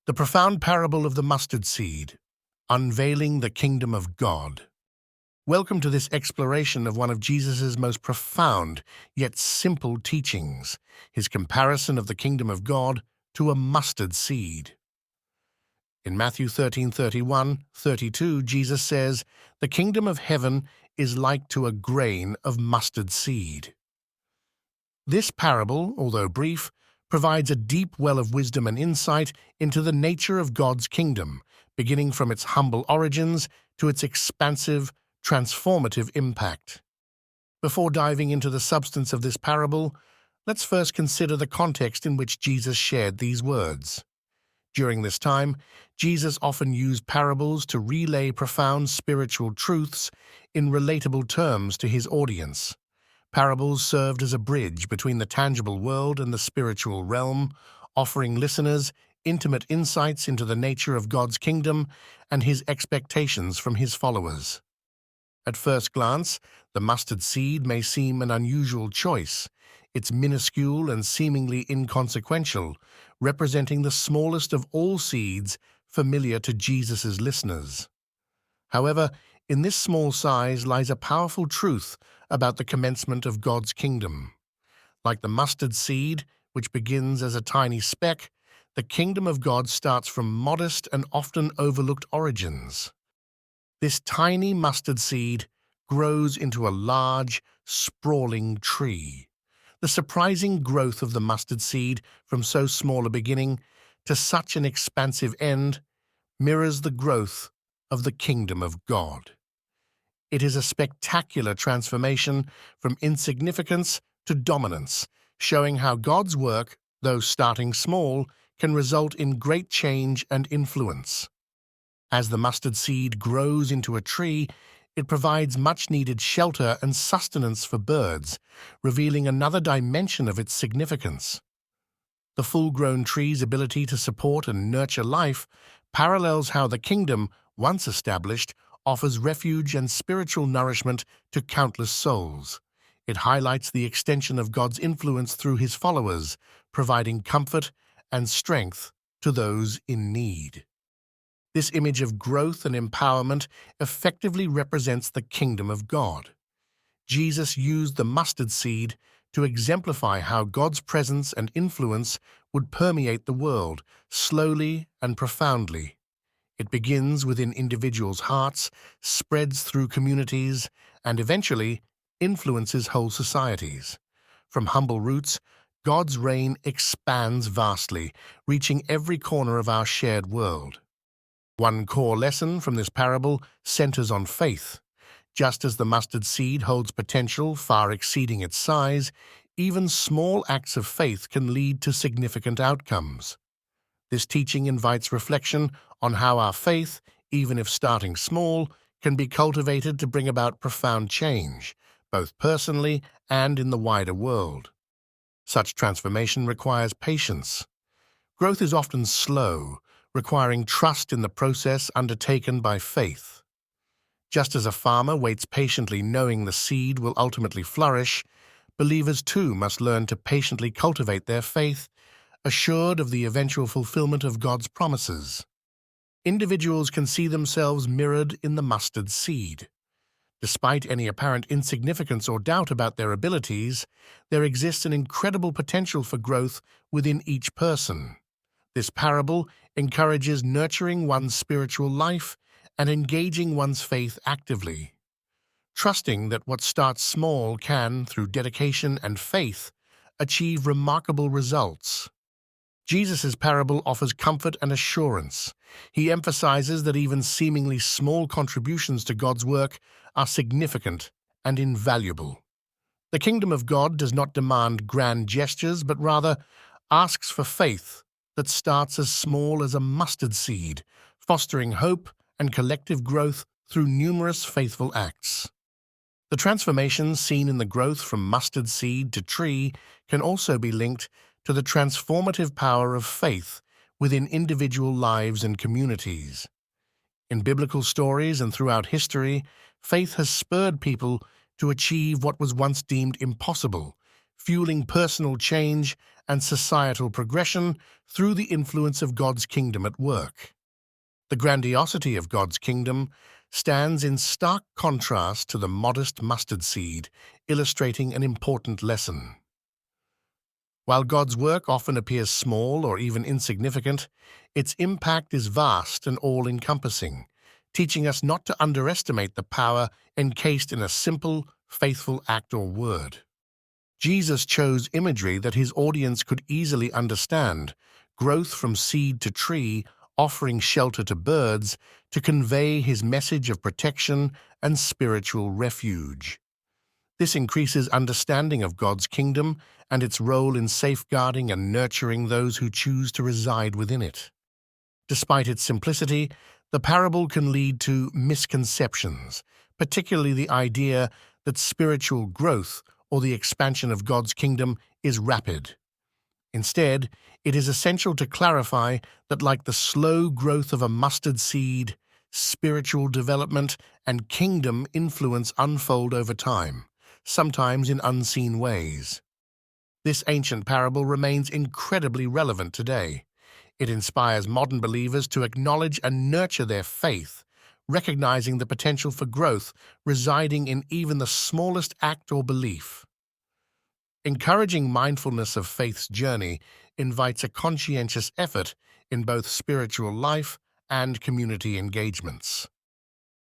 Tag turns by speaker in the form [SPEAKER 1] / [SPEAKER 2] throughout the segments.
[SPEAKER 1] The profound parable of the mustard seed, Unveiling the Kingdom of God. Welcome to this exploration of one of Jesus' most profound yet simple teachings, his comparison of the kingdom of God to a mustard seed. In Matthew 13:31-32, Jesus says, "The kingdom of heaven is like to a grain of mustard seed." This parable, although brief, provides a deep well of wisdom and insight into the nature of God's kingdom, beginning from its humble origins to its expansive, transformative impact. Before diving into the substance of this parable, let's first consider the context in which Jesus shared these words. During this time, Jesus often used parables to relay profound spiritual truths in relatable terms to his audience. Parables served as a bridge between the tangible world and the spiritual realm, offering listeners intimate insights into the nature of God's kingdom and his expectations from his followers. At first glance, the mustard seed may seem an unusual choice. It's minuscule and seemingly inconsequential, representing the smallest of all seeds familiar to Jesus' listeners. However, in this small size lies a powerful truth about the commencement of God's kingdom. Like the mustard seed, which begins as a tiny speck, the kingdom of God starts from modest and often overlooked origins. This tiny mustard seed grows into a large, sprawling tree. The surprising growth of the mustard seed from so small a beginning to such an expansive end mirrors the growth of the kingdom of God. It is a spectacular transformation from insignificance to dominance, showing how God's work, though starting small, can result in great change and influence. As the mustard seed grows into a tree, it provides much-needed shelter and sustenance for birds, revealing another dimension of its significance. The full-grown tree's ability to support and nurture life parallels how the kingdom, once established, offers refuge and spiritual nourishment to countless souls. It highlights the extension of God's influence through his followers, providing comfort and strength to those in need. This image of growth and empowerment effectively represents the kingdom of God. Jesus used the mustard seed to exemplify how God's presence and influence would permeate the world, slowly and profoundly. It begins within individuals' hearts, spreads through communities, and eventually influences whole societies. From humble roots, God's reign expands vastly, reaching every corner of our shared world. One core lesson from this parable centers on faith. Just as the mustard seed holds potential far exceeding its size, even small acts of faith can lead to significant outcomes. This teaching invites reflection on how our faith, even if starting small, can be cultivated to bring about profound change, both personally and in the wider world. Such transformation requires patience. Growth is often slow, requiring trust in the process undertaken by faith. Just as a farmer waits patiently knowing the seed will ultimately flourish, believers too must learn to patiently cultivate their faith, assured of the eventual fulfillment of God's promises. Individuals can see themselves mirrored in the mustard seed. Despite any apparent insignificance or doubt about their abilities, there exists an incredible potential for growth within each person. This parable encourages nurturing one's spiritual life and engaging one's faith actively, trusting that what starts small can, through dedication and faith, achieve remarkable results. Jesus' parable offers comfort and assurance. He emphasizes that even seemingly small contributions to God's work are significant and invaluable. The kingdom of God does not demand grand gestures, but rather asks for faith that starts as small as a mustard seed, fostering hope and collective growth through numerous faithful acts. The transformations seen in the growth from mustard seed to tree can also be linked to the transformative power of faith within individual lives and communities. In biblical stories and throughout history, faith has spurred people to achieve what was once deemed impossible, fueling personal change and societal progression through the influence of God's kingdom at work. The grandiosity of God's kingdom stands in stark contrast to the modest mustard seed, illustrating an important lesson. While God's work often appears small or even insignificant, its impact is vast and all-encompassing, teaching us not to underestimate the power encased in a simple, faithful act or word. Jesus chose imagery that his audience could easily understand, growth from seed to tree, offering shelter to birds, to convey his message of protection and spiritual refuge. This increases understanding of God's kingdom and its role in safeguarding and nurturing those who choose to reside within it. Despite its simplicity, the parable can lead to misconceptions, particularly the idea that spiritual growth or the expansion of God's kingdom is rapid. Instead, it is essential to clarify that, like the slow growth of a mustard seed, spiritual development and kingdom influence unfold over time, sometimes in unseen ways. This ancient parable remains incredibly relevant today. It inspires modern believers to acknowledge and nurture their faith, recognizing the potential for growth residing in even the smallest act or belief. Encouraging mindfulness of faith's journey invites a conscientious effort in both spiritual life and community engagements.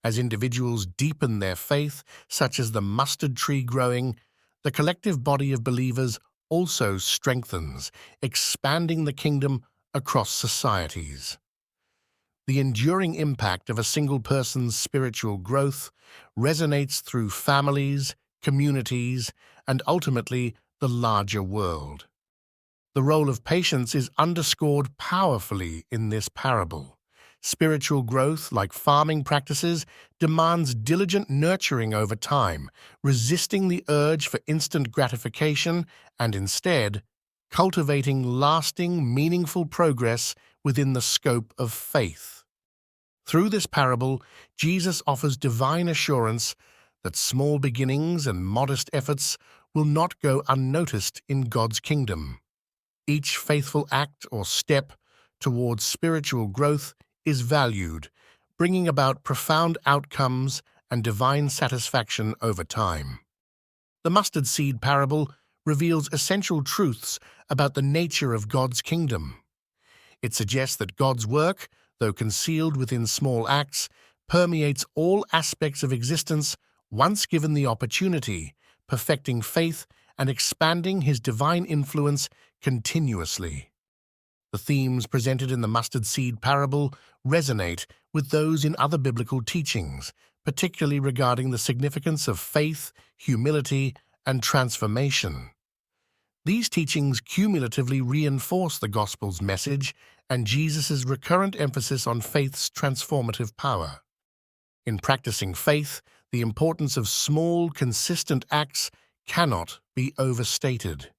[SPEAKER 1] As individuals deepen their faith, such as the mustard tree growing, the collective body of believers also strengthens, expanding the kingdom across societies. The enduring impact of a single person's spiritual growth resonates through families, communities, and ultimately the larger world. The role of patience is underscored powerfully in this parable. Spiritual growth, like farming practices, demands diligent nurturing over time, resisting the urge for instant gratification and instead cultivating lasting, meaningful progress within the scope of faith. Through this parable, Jesus offers divine assurance that small beginnings and modest efforts will not go unnoticed in God's kingdom. Each faithful act or step towards spiritual growth is valued, bringing about profound outcomes and divine satisfaction over time. The mustard seed parable reveals essential truths about the nature of God's kingdom. It suggests that God's work, though concealed within small acts, permeates all aspects of existence once given the opportunity, perfecting faith and expanding his divine influence continuously. The themes presented in the mustard seed parable resonate with those in other biblical teachings, particularly regarding the significance of faith, humility, and transformation. These teachings cumulatively reinforce the gospel's message and Jesus' recurrent emphasis on faith's transformative power. In practicing faith, the importance of small, consistent acts cannot be overstated.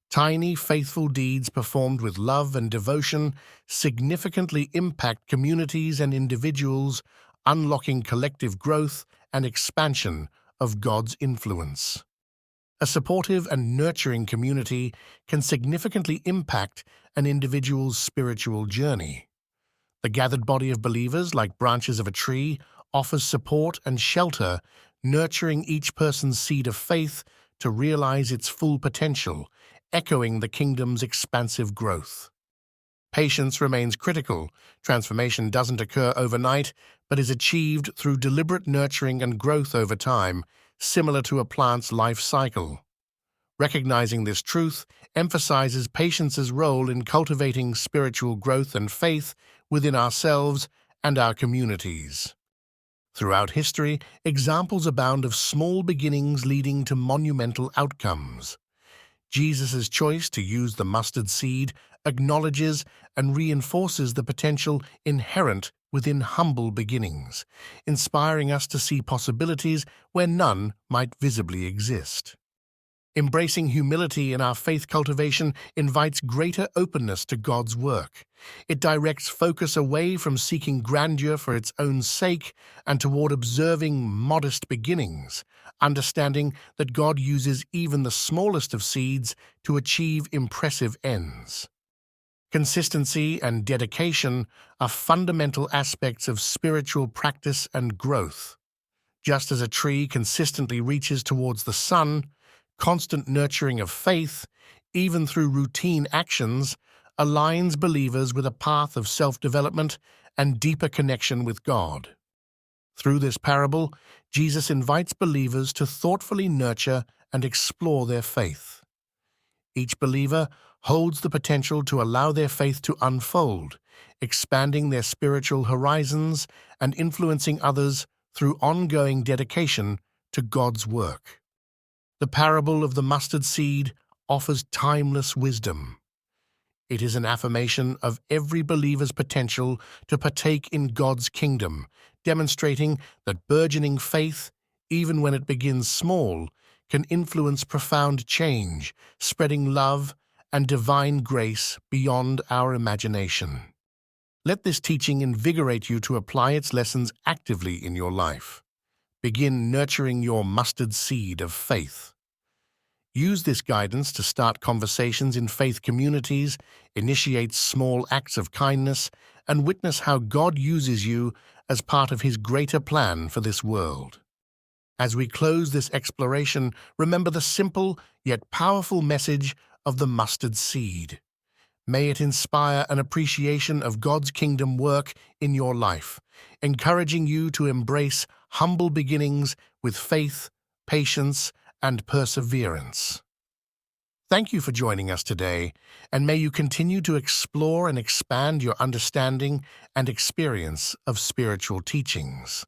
[SPEAKER 1] Tiny, faithful deeds performed with love and devotion significantly impact communities and individuals, unlocking collective growth and expansion of God's influence. A supportive and nurturing community can significantly impact an individual's spiritual journey. The gathered body of believers, like branches of a tree, offers support and shelter, nurturing each person's seed of faith to realize its full potential, echoing the kingdom's expansive growth. Patience remains critical. Transformation doesn't occur overnight, but is achieved through deliberate nurturing and growth over time, similar to a plant's life cycle. Recognizing this truth emphasizes patience's role in cultivating spiritual growth and faith within ourselves and our communities. Throughout history, examples abound of small beginnings leading to monumental outcomes. Jesus' choice to use the mustard seed acknowledges and reinforces the potential inherent within humble beginnings, inspiring us to see possibilities where none might visibly exist. Embracing humility in our faith cultivation invites greater openness to God's work. It directs focus away from seeking grandeur for its own sake and toward observing modest beginnings, understanding that God uses even the smallest of seeds to achieve impressive ends. Consistency and dedication are fundamental aspects of spiritual practice and growth. Just as a tree consistently reaches towards the sun, constant nurturing of faith, even through routine actions, aligns believers with a path of self-development and deeper connection with God. Through this parable, Jesus invites believers to thoughtfully nurture and explore their faith. Each believer holds the potential to allow their faith to unfold, expanding their spiritual horizons and influencing others through ongoing dedication to God's work. The parable of the mustard seed offers timeless wisdom. It is an affirmation of every believer's potential to partake in God's kingdom, demonstrating that burgeoning faith, even when it begins small, can influence profound change, spreading love and divine grace beyond our imagination. Let this teaching invigorate you to apply its lessons actively in your life. Begin nurturing your mustard seed of faith. Use this guidance to start conversations in faith communities, initiate small acts of kindness, and witness how God uses you as part of His greater plan for this world. As we close this exploration, remember the simple yet powerful message of the mustard seed. May it inspire an appreciation of God's kingdom work in your life, encouraging you to embrace humble beginnings with faith, patience, and perseverance. Thank you for joining us today, and may you continue to explore and expand your understanding and experience of spiritual teachings.